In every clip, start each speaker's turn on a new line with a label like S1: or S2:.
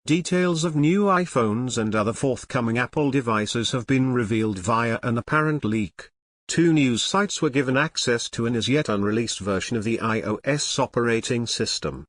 S1: Details of new iPhones and other forthcoming Apple devices have been revealed via an apparent leak. Two news sites were given access to an as-yet unreleased version of the iOS operating system.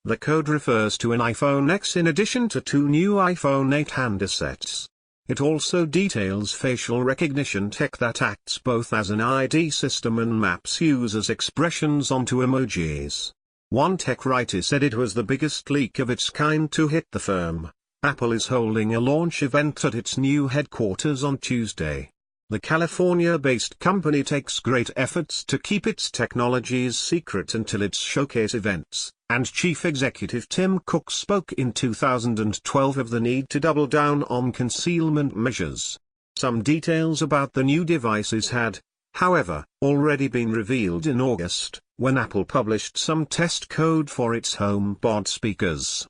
S1: The code refers to an iPhone X in addition to two new iPhone 8 handsets. It also details facial recognition tech that acts both as an ID system and maps users' expressions onto emojis. One tech writer said it was the biggest leak of its kind to hit the firm. Apple is holding a launch event at its new headquarters on Tuesday. The California-based company takes great efforts to keep its technologies secret until its showcase events, and Chief Executive Tim Cook spoke in 2012 of the need to double down on concealment measures. Some details about the new devices had, however, already been revealed in August, when Apple published some test code for its HomePod speakers.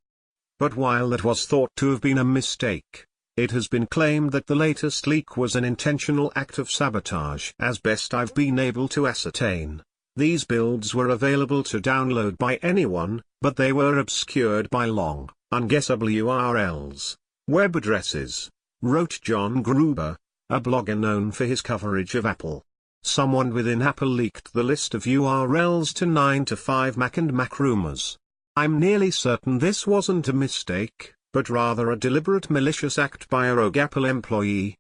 S1: But while that was thought to have been a mistake, it has been claimed that the latest leak was an intentional act of sabotage. As best I've been able to ascertain, these builds were available to download by anyone, but they were obscured by long, unguessable URLs, web addresses, wrote John Gruber, a blogger known for his coverage of Apple. Someone within Apple leaked the list of URLs to 9to5Mac and Mac rumors. I'm nearly certain this wasn't a mistake, but rather a deliberate malicious act by a rogue Apple employee.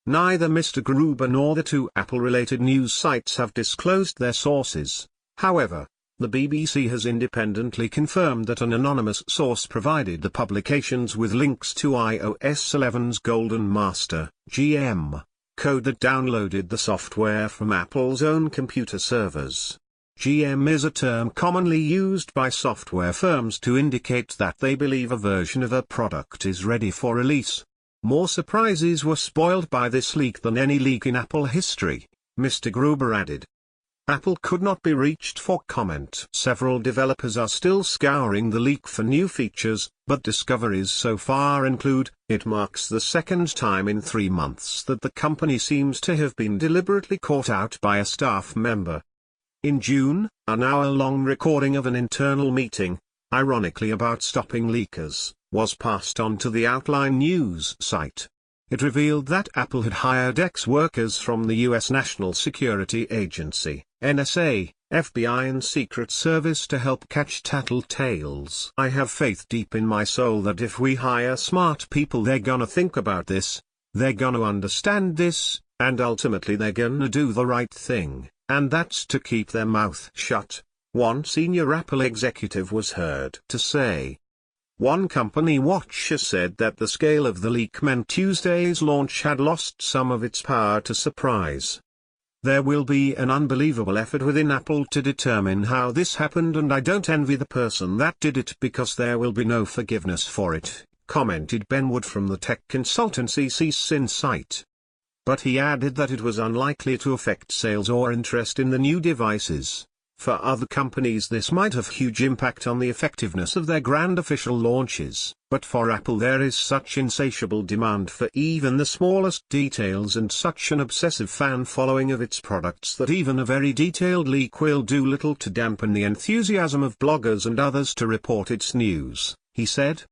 S1: Neither Mr. Gruber nor the two Apple-related news sites have disclosed their sources. However, the BBC has independently confirmed that an anonymous source provided the publications with links to iOS 11's Golden Master (GM) code that downloaded the software from Apple's own computer servers. GM is a term commonly used by software firms to indicate that they believe a version of a product is ready for release. More surprises were spoiled by this leak than any leak in Apple history, Mr. Gruber added. Apple could not be reached for comment. Several developers are still scouring the leak for new features, but discoveries so far include, it marks the second time in 3 months that the company seems to have been deliberately caught out by a staff member. In June, an hour-long recording of an internal meeting, ironically about stopping leakers, was passed on to the Outline news site. It revealed that Apple had hired ex-workers from the U.S. National Security Agency, NSA, FBI and Secret Service to help catch tattletales. I have faith deep in my soul that if we hire smart people, they're gonna think about this, they're gonna understand this, and ultimately they're gonna do the right thing, and that's to keep their mouth shut, one senior Apple executive was heard to say. One company watcher said that the scale of the leak meant Tuesday's launch had lost some of its power to surprise. There will be an unbelievable effort within Apple to determine how this happened, and I don't envy the person that did it because there will be no forgiveness for it, commented Ben Wood from the tech consultancy Cease Insight. But he added that it was unlikely to affect sales or interest in the new devices. For other companies this might have huge impact on the effectiveness of their grand official launches, but for Apple there is such insatiable demand for even the smallest details and such an obsessive fan following of its products that even a very detailed leak will do little to dampen the enthusiasm of bloggers and others to report its news, he said.